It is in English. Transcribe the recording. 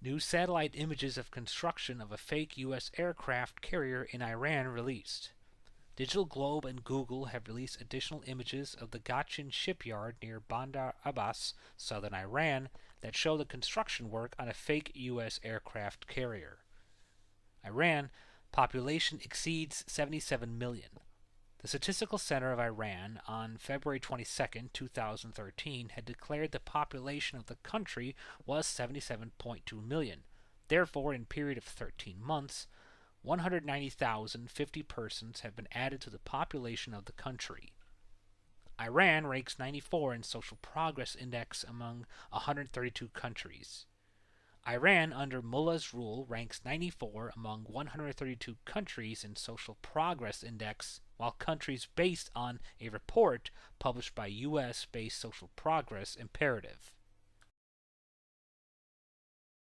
New satellite images of construction of a fake U.S. aircraft carrier in Iran released. Digital Globe and Google have released additional images of the Gachin shipyard near Bandar Abbas, southern Iran, that show the construction work on a fake U.S. aircraft carrier. Iran population exceeds 77 million. The Statistical Center of Iran on February 22, 2013 had declared the population of the country was 77.2 million. Therefore, in a period of 13 months, 190,050 persons have been added to the population of the country. Iran ranks 94 in Social Progress Index among 132 countries. Iran, under Mullah's rule, ranks 94 among 132 countries in Social Progress Index, while countries based on a report published by U.S.-based Social Progress Imperative.